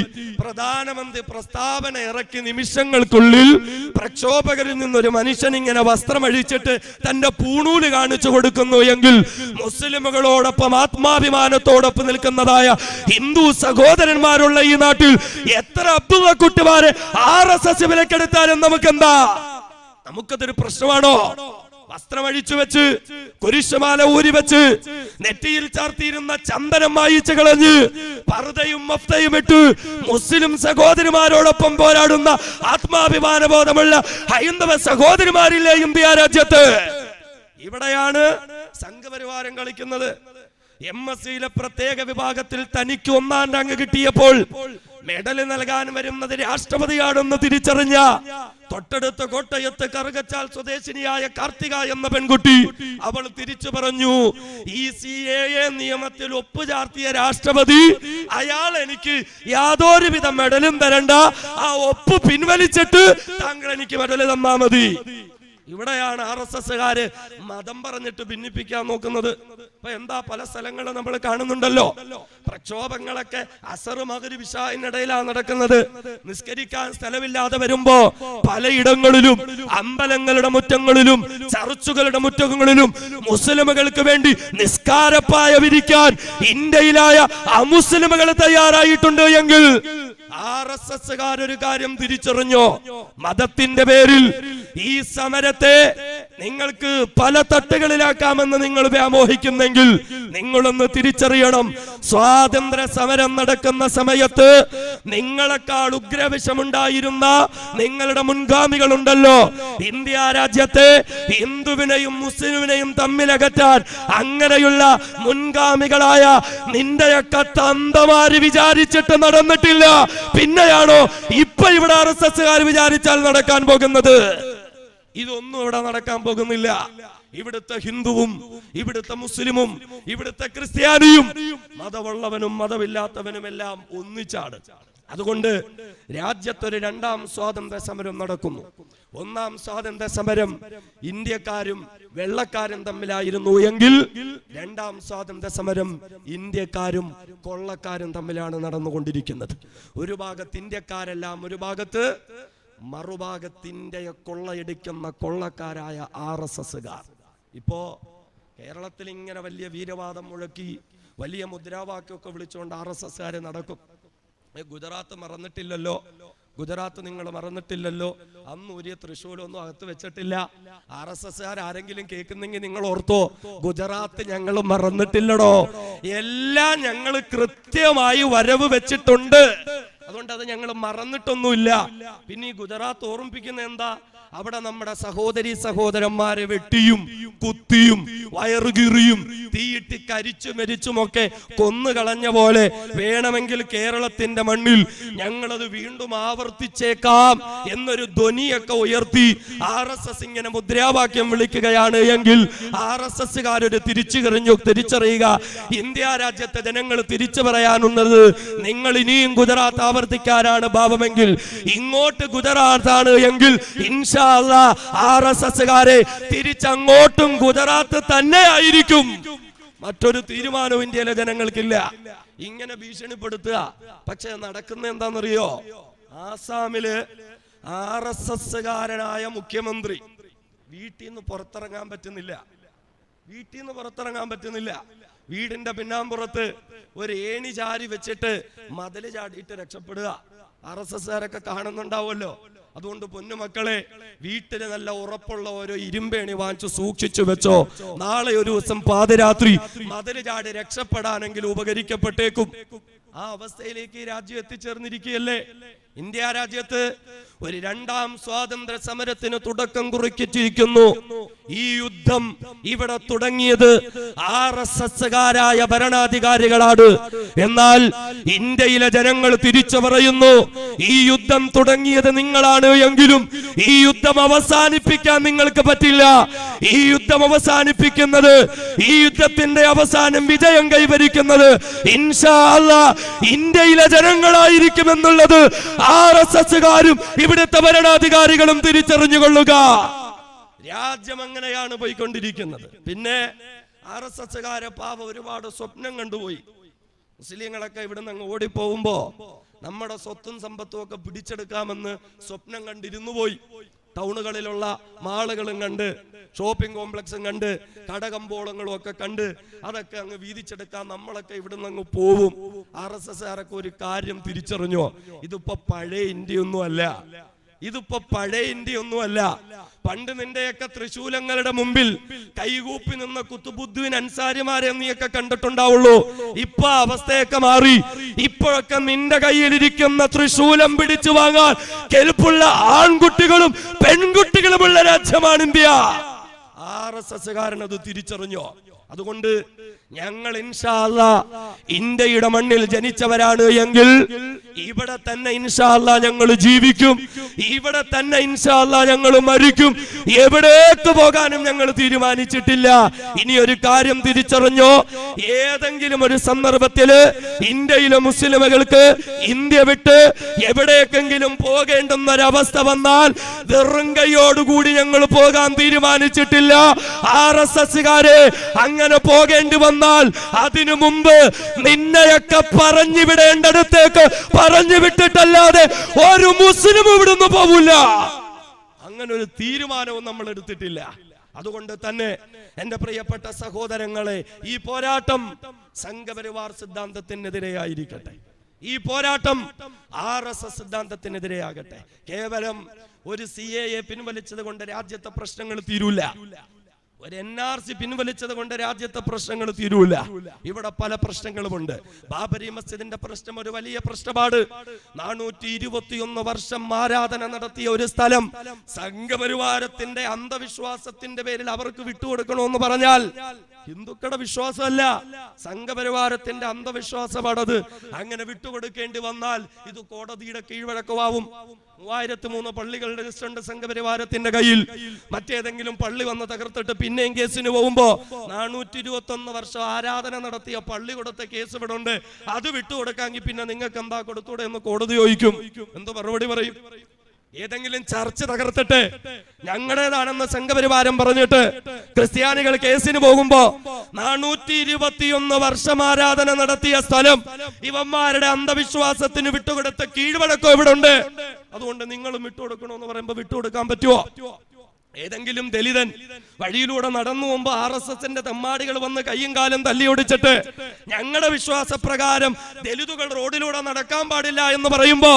പ്രധാനമന്ത്രി പ്രസ്താവന ഇറക്കി നിമിഷങ്ങൾക്കുള്ളിൽ പ്രക്ഷോഭകരിൽ നിന്നൊരു മനുഷ്യൻ ഇങ്ങനെ വസ്ത്രം അഴിച്ചിട്ട് തന്റെ പൂണൂല് കാണിച്ചു കൊടുക്കുന്നു എങ്കിൽ മുസ്ലിമുകളോടൊപ്പം ആത്മാഭിമാനത്തോടൊപ്പം നിൽക്കുന്നതായ ഹിന്ദു സഹോദരന്മാരുള്ള ഈ നാട്ടിൽ നാട്ടിൽ എത്ര അബ്ദുള്ള കുട്ടിമാരെ RSS വിലക്കെടുത്താലും നമുക്കെന്താ? നമുക്കതൊരു പ്രശ്നമാണോ? വസ്ത്രം അഴിച്ചു വെച്ച്, കുരിശുമാല ഊരി വെച്ച്, നെറ്റിയിൽ ചാർത്തിയിരുന്ന ചന്ദനം മായിച്ചു കളഞ്ഞ്, പർദയും മഫ്തയും ഇട്ട് മുസ്ലിം സഹോദരിമാരോടൊപ്പം പോരാടുന്ന ആത്മാഭിമാന ബോധമുള്ള ഹൈന്ദവ സഹോദരിമാരില്ലേ ഇന്ത്യ രാജ്യത്ത്? ഇവിടെയാണ് സംഘപരിവാരം കളിക്കുന്നത്. MSc പ്രത്യേക വിഭാഗത്തിൽ തനിക്ക് 1ാം റാങ്ക് കിട്ടിയപ്പോൾ മെഡൽ നൽകാൻ വരുന്നത് രാഷ്ട്രപതിയാണെന്ന് തിരിച്ചറിഞ്ഞ തൊട്ടടുത്ത കോട്ടയത്ത് കറുകച്ചാൽ സ്വദേശിനിയായ കാർത്തിക എന്ന പെൺകുട്ടി അവൾ തിരിച്ചു പറഞ്ഞു, ഈ CAA നിയമത്തിൽ ഒപ്പുചാർത്തിയ രാഷ്ട്രപതി അയാൾ എനിക്ക് യാതൊരുവിധ മെഡലും തരണ്ട, ആ ഒപ്പ് പിൻവലിച്ചിട്ട് താങ്കൾ എനിക്ക് മെഡൽ തന്നാ മതി. ഇവിടെയാണ് RSSകാര് മതം പറഞ്ഞിട്ട് ഭിന്നിപ്പിക്കാൻ നോക്കുന്നത്. അപ്പൊ എന്താ പല സ്ഥലങ്ങളും നമ്മൾ കാണുന്നുണ്ടല്ലോ, പ്രക്ഷോഭങ്ങളൊക്കെ അസർ മഗ്രിബ് ഇശാഇനിടയിലാണ് നടക്കുന്നത്. നിസ്കരിക്കാൻ സ്ഥലമില്ലാതെ വരുമ്പോ പലയിടങ്ങളിലും അമ്പലങ്ങളുടെ മുറ്റങ്ങളിലും ചർച്ചുകളുടെ മുറ്റങ്ങളിലും മുസ്ലിമുകൾക്ക് വേണ്ടി നിസ്കാരപ്പായ വിരിക്കാൻ ഇന്ത്യയിലായ അമുസ്ലിമുകൾ തയ്യാറായിട്ടുണ്ട് എങ്കിൽ RSSകാരൊരു കാര്യം തിരിച്ചറിഞ്ഞോ, മതത്തിന്റെ പേരിൽ ഈ സമരത്തെ നിങ്ങൾക്ക് പല തട്ടുകളിലാക്കാമെന്ന് നിങ്ങൾ വ്യാമോഹിക്കുന്നെങ്കിൽ നിങ്ങളൊന്ന് തിരിച്ചറിയണം, സ്വാതന്ത്ര്യ സമരം നടക്കുന്ന സമയത്ത് നിങ്ങളെക്കാൾ ഉഗ്രവിഷമുണ്ടായിരുന്ന നിങ്ങളുടെ മുൻഗാമികളുണ്ടല്ലോ. ഇന്ത്യ രാജ്യത്തെ ഹിന്ദുവിനെയും മുസ്ലിമിനെയും തമ്മിലകറ്റാൻ അങ്ങനെയുള്ള മുൻഗാമികളായ നിന്റെയൊക്കെ തന്തമാര് വിചാരിച്ചിട്ട് നടന്നിട്ടില്ല. പിന്നെയാണോ ഇപ്പൊ ഇവിടെ RSSകാർ വിചാരിച്ചാൽ നടക്കാൻ പോകുന്നത്? ഇതൊന്നും ഇവിടെ നടക്കാൻ പോകുന്നില്ല. ഇവിടുത്തെ ഹിന്ദുവും ഇവിടുത്തെ മുസ്ലിമും ഇവിടുത്തെ ക്രിസ്ത്യാനിയും മതമുള്ളവനും മതമില്ലാത്തവനും എല്ലാം ഒന്നിച്ചാണ്. അതുകൊണ്ട് രാജ്യത്തൊരു 2ാം സ്വാതന്ത്ര്യ സമരം നടക്കുന്നു. 1ാം സ്വാതന്ത്ര്യ സമരം ഇന്ത്യക്കാരും വെള്ളക്കാരും തമ്മിലായിരുന്നു എങ്കിൽ 2ാം സ്വാതന്ത്ര്യ സമരം ഇന്ത്യക്കാരും കൊള്ളക്കാരും തമ്മിലാണ് നടന്നുകൊണ്ടിരിക്കുന്നത്. ഒരു ഭാഗത്ത് ഇന്ത്യക്കാരെല്ലാം, ഒരു ഭാഗത്ത് മറുഭാഗത്തിന്റെ കൊള്ളയടിക്കുന്ന കൊള്ളക്കാരായ RSSകാർ. ഇപ്പോ കേരളത്തിൽ ഇങ്ങനെ വലിയ വീരവാദം മുഴക്കി വലിയ മുദ്രാവാക്യമൊക്കെ വിളിച്ചുകൊണ്ട് RSSകാര് നടക്കും. ഗുജറാത്ത് മറന്നിട്ടില്ലല്ലോ, ഗുജറാത്ത് നിങ്ങൾ മറന്നിട്ടില്ലല്ലോ, അന്ന് ഒരു തൃശ്ശൂലൊന്നും അകത്ത് വെച്ചിട്ടില്ല. RSSകാർ ആരെങ്കിലും കേൾക്കുന്നെങ്കിൽ നിങ്ങൾ ഓർത്തോ, ഗുജറാത്ത് ഞങ്ങൾ മറന്നിട്ടില്ലടോ, എല്ലാം ഞങ്ങൾ കൃത്യമായി വരവ് വെച്ചിട്ടുണ്ട്. അതുകൊണ്ട് അത് ഞങ്ങൾ മറന്നിട്ടൊന്നുമില്ല. പിന്നെ ഈ ഗുജറാത്ത് ഓർമ്മിപ്പിക്കുന്ന എന്താ? അവിടെ നമ്മുടെ സഹോദരി സഹോദരന്മാരെ വെട്ടിയും കുത്തിയും വയറുകീറിയും തീയിട്ട് കരിച്ചു മരിച്ചുമൊക്കെ കൊന്നുകളഞ്ഞ പോലെ വേണമെങ്കിൽ കേരളത്തിന്റെ മണ്ണിൽ ഞങ്ങളത് വീണ്ടും ആവർത്തിച്ചേക്കാം എന്നൊരു ധ്വനിയൊക്കെ ഉയർത്തി RSS ഇങ്ങനെ മുദ്രാവാക്യം വിളിക്കുകയാണ് എങ്കിൽ RSSകാരൊരു തിരിച്ചറിയുക, ഇന്ത്യ രാജ്യത്തെ ജനങ്ങൾ തിരിച്ചു പറയാനുള്ളത്, നിങ്ങൾ ഇനിയും ഗുജറാത്ത് ആവർത്തിക്കാനാണ് ഭാവമെങ്കിൽ, ഇങ്ങോട്ട് ഗുജറാത്താണ് എങ്കിൽ RSSകാരെ തിരിച്ചങ്ങോട്ടും ഗുജറാത്ത് തന്നെ ആയിരിക്കും. മറ്റൊരു തീരുമാനവും ഇന്ത്യയിലെ ജനങ്ങൾക്കില്ല. ഇങ്ങനെ ഭീഷണിപ്പെടുത്തുക. പക്ഷെ നടക്കുന്ന എന്താണെന്നറിയോ? ആസാമില് RSSകാരനായ മുഖ്യമന്ത്രി വീട്ടിൽ നിന്ന് പുറത്തിറങ്ങാൻ പറ്റുന്നില്ല. വീടിന്റെ പിന്നാമ്പുറത്ത് ഒരു ഏണി ചാരി വെച്ചിട്ട് മതില് ചാടിയിട്ട് രക്ഷപ്പെടുക. RSSകാരൊക്കെ കാണുന്നുണ്ടാവുമല്ലോ. അതുകൊണ്ട് പൊന്നുമക്കളെ, വീട്ടില് നല്ല ഉറപ്പുള്ള ഓരോ ഇരുമ്പേണി വാങ്ങിച്ചു സൂക്ഷിച്ചു വെച്ചോ. നാളെ ഒരു ദിവസം പാതിരാത്രി മതില് ചാടി രക്ഷപ്പെടാനെങ്കിലും ഉപകരിക്കപ്പെട്ടേക്കും. ആ അവസ്ഥയിലേക്ക് രാജ്യം എത്തിച്ചേർന്നിരിക്കുകയല്ലേ. ഇന്ത്യ രാജ്യത്ത് ഒരു 2ാം സ്വാതന്ത്ര്യ സമരത്തിന് തുടക്കം കുറിച്ചിരിക്കുന്നു. ഈ യുദ്ധം ഇവിടെ തുടങ്ങിയത് RSSകാരായ ഭരണാധികാരികളാണ്. എന്നാൽ ഇന്ത്യയിലെ ജനങ്ങൾ തിരിച്ചു പറയുന്നു, ഈ യുദ്ധം തുടങ്ങിയത് നിങ്ങളാണ് എങ്കിലും ഈ യുദ്ധം അവസാനിപ്പിക്കാൻ നിങ്ങൾക്ക് പറ്റില്ല. ഈ യുദ്ധം അവസാനിപ്പിക്കുന്നത്, ഈ യുദ്ധത്തിന്റെ അവസാനം വിജയം കൈവരിക്കുന്നത് ഇൻഷാ അല്ലാഹ് ഇന്ത്യയിലെ ജനങ്ങളായിരിക്കുമെന്നുള്ളത് RSSകാരും ഇവിടുത്തെ ഭരണാധികാരികളും തിരിച്ചറിഞ്ഞുകൊള്ളുക. രാജ്യം അങ്ങനെയാണ് പോയിക്കൊണ്ടിരിക്കുന്നത്. പിന്നെ RSSകാരെ പാവ ഒരുപാട് സ്വപ്നം കണ്ടുപോയി. മുസ്ലിങ്ങളൊക്കെ ഇവിടുന്ന് അങ്ങ് ഓടിപ്പോകുമ്പോ നമ്മുടെ സ്വത്തും സമ്പത്തും ഒക്കെ പിടിച്ചെടുക്കാമെന്ന് സ്വപ്നം കണ്ടിരുന്നു പോയി. ടൗണുകളിലുള്ള മാളുകളും കണ്ട്, ഷോപ്പിംഗ് കോംപ്ലക്സും കണ്ട്, കടകമ്പോളങ്ങളും ഒക്കെ കണ്ട് അതൊക്കെ അങ്ങ് വീതിച്ചെടുക്കാൻ നമ്മളൊക്കെ ഇവിടുന്ന് അങ്ങ് പോവും. RSSകാരൊക്കെ ഒരു കാര്യം തിരിച്ചറിഞ്ഞോ? ഇതിപ്പോ പഴയ ഇന്ത്യയൊന്നും അല്ല, ഇതിപ്പോ പഴയ ഇന്ത്യയൊന്നുമല്ല. പണ്ട് നിന്റെയൊക്കെ തൃശൂലങ്ങളുടെ മുമ്പിൽ കൈകൂപ്പി നിന്ന കുത്തുബുദ്ദീൻ അൻസാരിമാരെ നീയൊക്കെ കണ്ടിട്ടുണ്ടാവുള്ളൂ. ഇപ്പൊ അവസ്ഥയൊക്കെ മാറി. ഇപ്പോഴൊക്കെ നിന്റെ കയ്യിലിരിക്കുന്ന തൃശൂലം പിടിച്ചു വാങ്ങാൻ കെൽപ്പുള്ള ആൺകുട്ടികളും പെൺകുട്ടികളുമുള്ള രാജ്യമാണ് ഇന്ത്യ. RSSകാരൻ അത് തിരിച്ചറിഞ്ഞോ? അതുകൊണ്ട് ഞങ്ങൾ ഇൻഷാ അല്ലാഹ് ഇന്ത്യയുടെ മണ്ണിൽ ജനിച്ചവരാണ് എങ്കിൽ ഇവിടെ തന്നെ ഇൻഷാ അല്ലാഹ് ഞങ്ങൾ ജീവിക്കും, ഇവിടെ തന്നെ ഇൻഷാ അല്ലാഹ് ഞങ്ങൾ മരിക്കും. എവിടേക്ക് പോകാനും ഞങ്ങൾ തീരുമാനിച്ചിട്ടില്ല. ഇനി ഒരു കാര്യം തിരിച്ചറിഞ്ഞോ? ഏതെങ്കിലും ഒരു സന്ദർഭത്തില് ഇന്ത്യയിലെ മുസ്ലിമുകൾക്ക് ഇന്ത്യ വിട്ട് എവിടേക്കെങ്കിലും പോകേണ്ടുന്ന ഒരവസ്ഥ വന്നാൽ വെറും കൈയോടുകൂടി ഞങ്ങൾ പോകാൻ തീരുമാനിച്ചിട്ടില്ല. RSSകാരെ അങ്ങനെ പോകേണ്ടി വന്നാൽ അതിനു മുമ്പ് നിന്നെയൊക്കെ പറഞ്ഞു വിടേണ്ടടുത്തേക്ക് പറഞ്ഞു വിട്ടിട്ടല്ലാതെ ഒരു മുസ്ലിം ഇവിടുന്ന് പോവില്ല. അങ്ങനെ ഒരു തീരുമാനവും നമ്മൾ എടുത്തിട്ടില്ല. അതുകൊണ്ട് തന്നെ എന്റെ പ്രിയപ്പെട്ട സഹോദരങ്ങളെ, ഈ പോരാട്ടം സംഘപരിവാർ സിദ്ധാന്തത്തിനെതിരെയായിരിക്കട്ടെ, ഈ പോരാട്ടം RSS സിദ്ധാന്തത്തിനെതിരെയാകട്ടെ. കേവലം ഒരു CAA പിൻവലിച്ചത് കൊണ്ട് രാജ്യത്തെ പ്രശ്നങ്ങൾ തീരൂല, ഒരു NRC പിൻവലിച്ചത് കൊണ്ട് രാജ്യത്തെ പ്രശ്നങ്ങൾ തീരൂല. ഇവിടെ പല പ്രശ്നങ്ങളുമുണ്ട്. ബാബരി മസ്ജിദിന്റെ പ്രശ്നം ഒരു വലിയ പ്രശ്നമാണ്. 421 വർഷം ആരാധന നടത്തിയ ഒരു സ്ഥലം സംഘപരിവാരത്തിന്റെ അന്ധവിശ്വാസത്തിന്റെ പേരിൽ അവർക്ക് വിട്ടുകൊടുക്കണമെന്ന് പറഞ്ഞാൽ ഹിന്ദുക്കളുടെ വിശ്വാസമല്ല, സംഘപരിവാരത്തിന്റെ അന്ധവിശ്വാസമാണത്. അങ്ങനെ വിട്ടുകൊടുക്കേണ്ടി വന്നാൽ ഇത് കോടതിയുടെ കീഴ്വഴക്കമാവും. 3003 പള്ളികളുടെ ലിസ്റ്റ് ഉണ്ട് സംഘപരിവാരത്തിന്റെ കയ്യിൽ. മറ്റേതെങ്കിലും പള്ളി വന്ന് തകർത്തിട്ട് പിന്നെയും കേസിന് പോകുമ്പോ 421 വർഷം ആരാധന നടത്തിയ പള്ളി കൊടുത്ത കേസ് ഇവിടെ ഉണ്ട്, അത് വിട്ടുകൊടുക്കാമെങ്കിൽ പിന്നെ നിങ്ങൾക്ക് എന്താ കൊടുത്തൂടെ എന്ന് കോടതി ചോദിക്കും. എന്തോ മറുപടി പറയും? ഏതെങ്കിലും ചർച്ച തകർത്തിട്ട് ഞങ്ങളുടേതാണെന്ന് സംഘപരിവാരം പറഞ്ഞിട്ട് ക്രിസ്ത്യാനികൾ കേസിന് പോകുമ്പോ 421 വർഷം ആരാധന നടത്തിയ സ്ഥലം ഇവന്മാരുടെ അന്ധവിശ്വാസത്തിന് വിട്ടുകൊടുത്ത കീഴ്വഴക്കം ഇവിടെ ഉണ്ട്, അതുകൊണ്ട് നിങ്ങളും വിട്ടുകൊടുക്കണമെന്ന് പറയുമ്പോ വിട്ടുകൊടുക്കാൻ പറ്റുമോ? ഏതെങ്കിലും ദലിതൻ വഴിയിലൂടെ നടന്നു പോകുമ്പോ RSSന്റെ തെമ്മാടികൾ വന്ന് കയ്യും കാലും തല്ലിയൊടിച്ചിട്ട് ഞങ്ങളുടെ വിശ്വാസപ്രകാരം ദലിതുകൾ റോഡിലൂടെ നടക്കാൻ പാടില്ല എന്ന് പറയുമ്പോ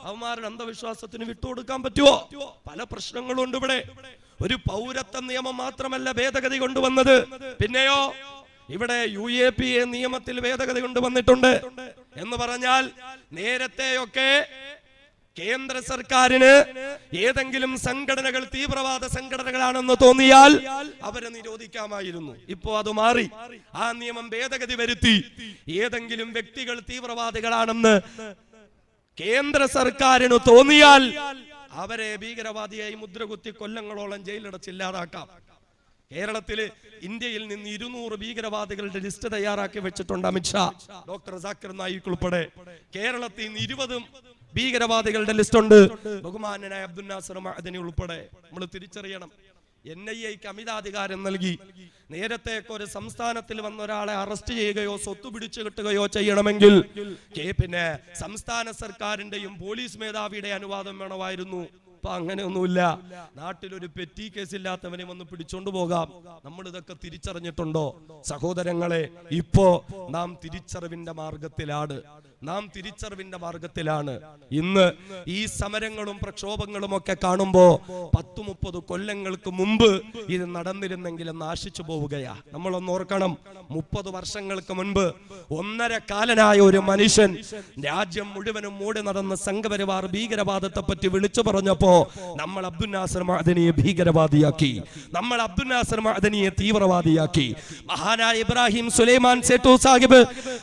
അവന്മാരുടെ അന്ധവിശ്വാസത്തിന് വിട്ടുകൊടുക്കാൻ പറ്റുമോ? പല പ്രശ്നങ്ങളും ഉണ്ട് ഇവിടെ. ഒരു പൗരത്വ നിയമം മാത്രമല്ല ഭേദഗതി കൊണ്ടുവന്നത്, പിന്നെയോ ഇവിടെ UAPA നിയമത്തിൽ ഭേദഗതി കൊണ്ടുവന്നിട്ടുണ്ട്. എന്ന് പറഞ്ഞാൽ നേരത്തെയൊക്കെ കേന്ദ്ര സർക്കാരിന് ഏതെങ്കിലും സംഘടനകൾ തീവ്രവാദ സംഘടനകളാണെന്ന് തോന്നിയാൽ അവരെ നിരോധിക്കാമായിരുന്നു. ഇപ്പോ അത് മാറി. ആ നിയമം ഭേദഗതി വരുത്തി. ഏതെങ്കിലും വ്യക്തികൾ തീവ്രവാദികളാണെന്ന് കേന്ദ്ര സർക്കാരിന് തോന്നിയാൽ അവരെ ഭീകരവാദിയായി മുദ്രകുത്തി കൊല്ലങ്ങളോളം ജയിലടച്ചില്ലാതാക്കാം. കേരളത്തില് ഇന്ത്യയിൽ നിന്ന് 200 ഭീകരവാദികളുടെ ലിസ്റ്റ് തയ്യാറാക്കി വെച്ചിട്ടുണ്ട് അമിത്ഷാ, ഡോക്ടർ സാക്കിർ നായിക് ഉൾപ്പെടെ. കേരളത്തിൽ നിന്ന് 20 ഭീകരവാദികളുടെ ലിസ്റ്റ് ഉണ്ട്, ബഹുമാനനായ അബ്ദുൽ നാസർ മഅദനി ഉൾപ്പെടെ. നമ്മൾ തിരിച്ചറിയണം, NIAക്ക് അമിതാധികാരം നൽകി നേരത്തെ ഒരു സംസ്ഥാനത്തിൽ വന്ന ഒരാളെ അറസ്റ്റ് ചെയ്യുകയോ സ്വത്ത് പിടിച്ചു കിട്ടുകയോ ചെയ്യണമെങ്കിൽ പിന്നെ സംസ്ഥാന സർക്കാരിന്റെയും പോലീസ് മേധാവിയുടെ അനുവാദം വേണമായിരുന്നു. ഇപ്പൊ അങ്ങനെയൊന്നുമില്ല. നാട്ടിലൊരു പെറ്റി കേസില്ലാത്തവനെ വന്ന് പിടിച്ചോണ്ട് പോകാം. നമ്മൾ ഇതൊക്കെ തിരിച്ചറിഞ്ഞിട്ടുണ്ടോ സഹോദരങ്ങളെ? ഇപ്പോ നാം തിരിച്ചറിവിന്റെ മാർഗത്തിലാണ്, നാം തിരിച്ചറിവിന്റെ മാർഗത്തിലാണ്. ഇന്ന് ഈ സമരങ്ങളും പ്രക്ഷോഭങ്ങളും ഒക്കെ കാണുമ്പോ 10-30 കൊല്ലങ്ങൾക്ക് മുമ്പ് ഇത് നടന്നിരുന്നെങ്കിൽ നാശിച്ചു പോവുകയാ. നമ്മളൊന്ന് ഓർക്കണം, 30 വർഷങ്ങൾക്ക് മുൻപ് 1.5 കാലനായ ഒരു മനുഷ്യൻ രാജ്യം മുഴുവനും മൂടി നടന്ന് സംഘപരിവാർ ഭീകരവാദത്തെ പറ്റി വിളിച്ചു പറഞ്ഞപ്പോ നമ്മൾ അബ്ദുൽ നാസർ മഅദനിയെ ഭീകരവാദിയാക്കി, നമ്മൾ അബ്ദുൽ നാസർ മഅദനിയെ തീവ്രവാദിയാക്കി. മഹാനായ ഇബ്രാഹിം സുലൈമാൻ സേട്ടു സാഹിബ്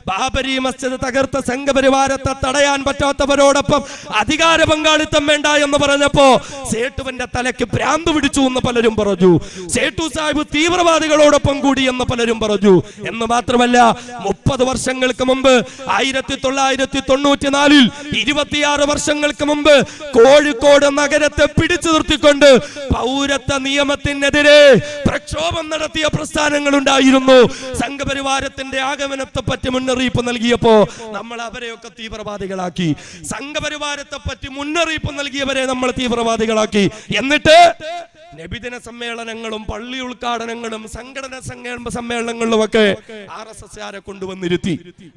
ബാബരി മസ്ജിദ് തകർത്ത സംഘപരിവാരത്തെ തടയാൻ പറ്റാത്തവരോടൊപ്പം അധികാര പങ്കാളിത്തം വേണ്ട എന്ന് പറഞ്ഞപ്പോ സേട്ടുവിന്റെ തലയ്ക്ക് ഭ്രാന്ത് പിടിച്ചു എന്ന് പലരും പറഞ്ഞു. സേട്ടു സാഹിബ് തീവ്രവാദികളോടൊപ്പം കൂടി എന്ന് പലരും പറഞ്ഞു. എന്ന് മാത്രമല്ല, 30 വർഷങ്ങൾക്ക് മുമ്പ് 1994 26 വർഷങ്ങൾക്ക് മുമ്പ് കോഴിക്കോട് നഗരത്തെ പിടിച്ചു നിർത്തിക്കൊണ്ട് പൗരത്വ നിയമത്തിനെതിരെ പ്രക്ഷോഭം നടത്തിയ പ്രസ്ഥാനങ്ങൾ ഉണ്ടായിരുന്നു. സംഘപരിവാരത്തിന്റെ ആഗമനത്തെ പറ്റി മുന്നറിയിപ്പ് നൽകിയപ്പോ നമ്മൾ അവരെയൊക്കെ തീവ്രവാദികളാക്കി. സംഘപരിവാരത്തെ പറ്റി മുന്നറിയിപ്പ് നൽകിയവരെ നമ്മൾ തീവ്രവാദികളാക്കി. എന്നിട്ട് നബിദിന സമ്മേളനങ്ങളും പള്ളി ഉദ്ഘാടനങ്ങളും സംഘടന സമ്മേളനങ്ങളിലും ഒക്കെ RSSകാരെ കൊണ്ടുവന്നിരുത്തി.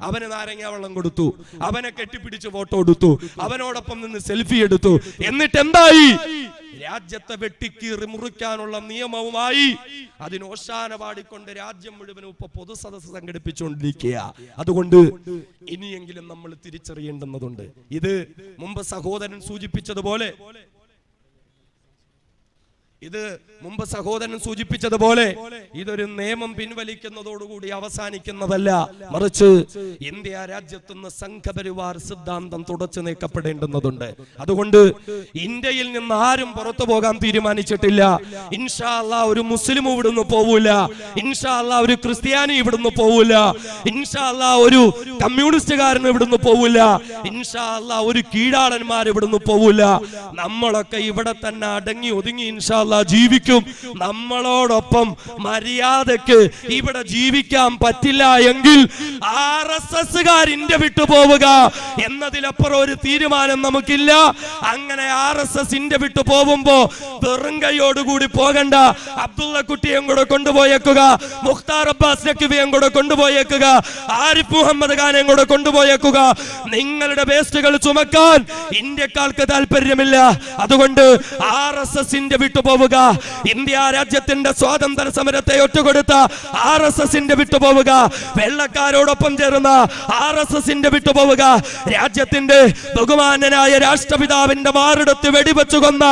അവന് നാരങ്ങ വെള്ളം കൊടുത്തു, അവനെ കെട്ടിപ്പിടിച്ച് ഫോട്ടോ എടുത്തു, അവനോടൊപ്പം നിന്ന് സെൽഫി എടുത്തു. എന്നിട്ട് എന്തായി? രാജ്യത്തെ വെട്ടിക്കീറി മുറിക്കാനുള്ള നിയമവുമായി അതിന് ഓശാന പാടിക്കൊണ്ട് രാജ്യം മുഴുവനും ഇപ്പൊ പൊതുസദസ്സ് സംഘടിപ്പിച്ചുകൊണ്ടിരിക്കുക. അതുകൊണ്ട് ഇനിയെങ്കിലും നമ്മൾ തിരിച്ചറിയേണ്ടുന്നതുണ്ട്. ഇത് മുമ്പ് സഹോദരൻ സൂചിപ്പിച്ചതുപോലെ ഇതൊരു നിയമം പിൻവലിക്കുന്നതോടുകൂടി അവസാനിക്കുന്നതല്ല, മറിച്ച് ഇന്ത്യ രാജ്യത്തുനിന്ന് സംഘപരിവാർ സിദ്ധാന്തം തുടച്ചു നീക്കപ്പെടേണ്ടുന്നതുണ്ട്. അതുകൊണ്ട് ഇന്ത്യയിൽ നിന്ന് ആരും പുറത്തു പോകാൻ തീരുമാനിച്ചിട്ടില്ല. ഇൻഷാ അല്ലാഹ് ഒരു മുസ്ലിം ഇവിടുന്ന് പോവൂല, ഇൻഷാ അല്ലാഹ് ഒരു ക്രിസ്ത്യാനി ഇവിടുന്ന് പോവൂല, ഇൻഷാ അല്ലാഹ് ഒരു കമ്മ്യൂണിസ്റ്റുകാരൻ ഇവിടുന്ന് പോവൂല, ഇൻഷാ അല്ലാഹ് ഒരു കീഴാളന്മാർ ഇവിടുന്ന് പോവൂല. നമ്മളൊക്കെ ഇവിടെ തന്നെ അടങ്ങി ഒതുങ്ങി ഇൻഷാ ജീവിക്കും. നമ്മളോടൊപ്പം മര്യാദക്ക് ഇവിടെ ജീവിക്കാൻ പറ്റില്ല എങ്കിൽ RSSകാർ ഇന്ത്യ വിട്ടു പോവുക എന്നതിലപ്പുറം ഒരു തീരുമാനം നമുക്കില്ല. അങ്ങനെ RSS ഇന്ത്യ വിട്ടു പോകുമ്പോ വെറും കൈയോടുകൂടി പോകണ്ട. അബ്ദുള്ള കുട്ടിയും കൂടെ കൊണ്ടുപോയേക്കുക, മുഖ്താർ അബ്ബാസ് നഖ്വിയും കൂടെ കൊണ്ടുപോയേക്കുക, ആരിഫ് മുഹമ്മദ് ഖാനെയും കൂടെ കൊണ്ടുപോയേക്കുക. നിങ്ങളുടെ വേസ്റ്റുകൾ ചുമക്കാൻ ഇന്ത്യക്കാർക്ക് താല്പര്യമില്ല. അതുകൊണ്ട് RSS ഇന്ത്യ വിട്ടു പോവുക. ഇന്ത്യ രാജ്യത്തിന്റെ സ്വാതന്ത്ര്യ സമരത്തെ ഒറ്റുകൊടുത്ത RSSന്റെ വിട്ടുപോവുക. വെള്ളക്കാരോടൊപ്പം ചേർന്ന RSSന്റെ വിട്ടുപോവുക. രാജ്യത്തിന്റെ ബഹുമാന്യനായ രാഷ്ട്രപിതാവിന്റെ മാറിടത്ത് വെടിവെച്ചു കൊന്ന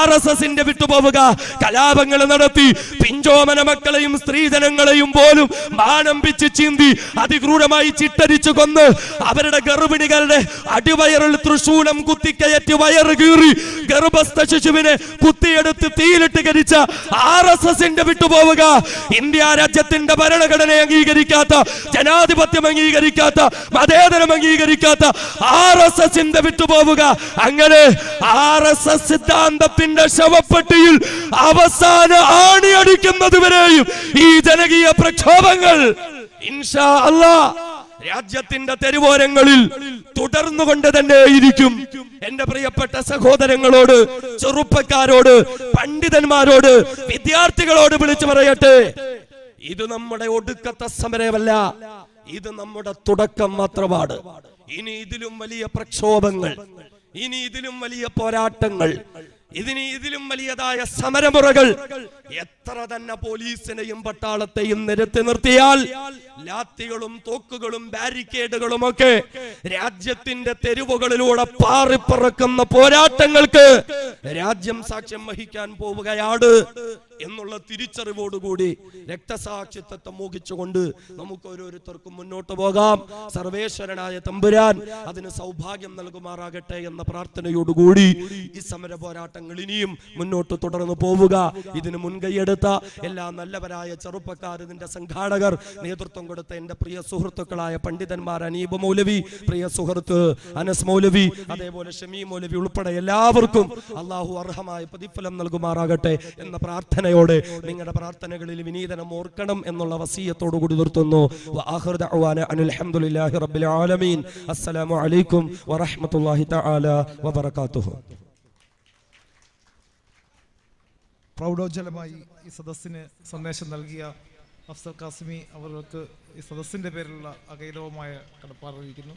RSSന്റെ വിട്ടുപോവുക. കലാപങ്ങൾ നടത്തി പിഞ്ചോമന മക്കളെയും സ്ത്രീജനങ്ങളെയും പോലും മാനം പിച്ച് ചീന്തി അതിക്രൂരമായി ചിട്ടരിച്ചു കൊന്ന് അവരുടെ ഗർഭിണികളുടെ അടിവയറിൽ തൃശൂലം കുത്തിക്കയറ്റി വയറ് കീറി ഗർഭസ്ഥ ശിശുവിനെ കുത്തിയെടുത്ത് തീയിലിട്ട് കരിച്ച RSSന്റെ വിട്ടുപോവുക. ഇന്ത്യ രാജ്യത്തിന്റെ ഭരണഘടനയെ അംഗീകരിക്കാത്ത, ജനാധിപത്യം അംഗീകരിക്കാത്ത, മതേതരം അംഗീകരിക്കാത്ത RSSന്റെ വിട്ടുപോവുക. അങ്ങനെ RSS സിദ്ധാന്തത്തിന്റെ ശവപ്പെട്ടിയിൽ അവസാന ആണിയടിക്കുന്നത് വരെയും ഈ ജനകീയ പ്രക്ഷോഭങ്ങൾ ഇൻഷാ അല്ലാഹ് രാജ്യത്തിന്റെ തെരുവോരങ്ങളിൽ തുടർന്നുകൊണ്ട് തന്നെ ഇരിക്കും. എന്റെ പ്രിയപ്പെട്ട സഹോദരങ്ങളോട്, ചെറുപ്പക്കാരോട്, പണ്ഡിതന്മാരോട്, വിദ്യാർത്ഥികളോട് വിളിച്ചു പറയട്ടെ, ഇത് നമ്മുടെ ഒടുക്കത്തെ സമരമല്ല, ഇത് നമ്മുടെ തുടക്കം മാത്രമാണ്. ഇനി ഇതിലും വലിയ പ്രക്ഷോഭങ്ങൾ, ഇനി ഇതിലും വലിയ പോരാട്ടങ്ങൾ, ഇതിലും വലിയതായ സമരമുറകൾ എത്ര തന്നെ പോലീസിനെയും പട്ടാളത്തെയും നിരത്തി നിർത്തിയാൽ ലാത്തികളും തോക്കുകളും ബാരിക്കേഡുകളും ഒക്കെ രാജ്യത്തിന്റെ തെരുവുകളിലൂടെ പാറിപ്പറക്കുന്ന പോരാട്ടങ്ങൾക്ക് രാജ്യം സാക്ഷ്യം വഹിക്കാൻ പോവുകയാണ് എന്നുള്ള തിരിച്ചറിവോടുകൂടി രക്തസാക്ഷിത്വത്തെ മോഹിച്ചുകൊണ്ട് നമുക്ക് ഓരോരുത്തർക്കും മുന്നോട്ട് പോകാം. സർവേശ്വരനായ തമ്പുരാൻ അതിന് സൗഭാഗ്യം നൽകുമാറാകട്ടെ എന്ന പ്രാർത്ഥനയോടുകൂടി ഈ സമര പോരാട്ടങ്ങൾ ഇനിയും മുന്നോട്ട് തുടർന്ന് പോവുക. ഇതിന് മുൻകൈയെടുത്ത എല്ലാ നല്ലവരായ ചെറുപ്പക്കാർ, ഇതിന്റെ സംഘാടകർ, നേതൃത്വം കൊടുത്ത എന്റെ പ്രിയ സുഹൃത്തുക്കളായ പണ്ഡിതന്മാർ, അനീബ് മൗലവി, പ്രിയ സുഹൃത്ത് അനസ് മൗലവി, അതേപോലെ ഷമീ മൗലവി ഉൾപ്പെടെ എല്ലാവർക്കും അള്ളാഹു അർഹമായ പ്രതിഫലം നൽകുമാറാകട്ടെ എന്ന പ്രാർത്ഥനയോടെ നിങ്ങളുടെ പ്രാർത്ഥനകളിൽ വിനീതനം ഓർക്കണം എന്നുള്ള വസിയത്തോടു കൂടി നിർത്തുന്നു. വആഖിറു ദഅ്വാനാ അനിൽ ഹംദുലില്ലാഹി റബ്ബിൽ ആലമീൻ. അസ്സലാമു അലൈക്കും വറഹ്മത്തുള്ളാഹി തആല വബറകാതുഹു. പ്രൗഢോജ്വലമായി ഈ സദസ്സിന് സന്ദേശം നൽകിയ അഫ്സൽ കാസിമി അവർക്ക് ഈ സദസ്സിൻ്റെ പേരിലുള്ള അഗൈരവമായ കടപ്പാടറിയിക്കുന്നു.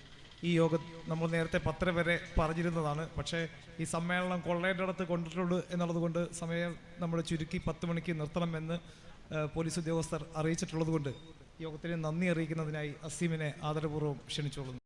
ഈ യോഗം നമ്മൾ നേരത്തെ 10 വരെ പറഞ്ഞിരുന്നതാണ്. പക്ഷേ ഈ സമ്മേളനം കൊള്ളയുടെ അടുത്ത് കൊണ്ടിട്ടുണ്ട് എന്നുള്ളത് കൊണ്ട് സമയം നമ്മൾ ചുരുക്കി 10 മണിക്ക് നിർത്തണമെന്ന് പോലീസ് ഉദ്യോഗസ്ഥർ അറിയിച്ചിട്ടുള്ളത് കൊണ്ട് യോഗത്തിന് നന്ദി അറിയിക്കുന്നതിനായി അസീമിനെ ആദരപൂർവ്വം ക്ഷണിച്ചോളുന്നു.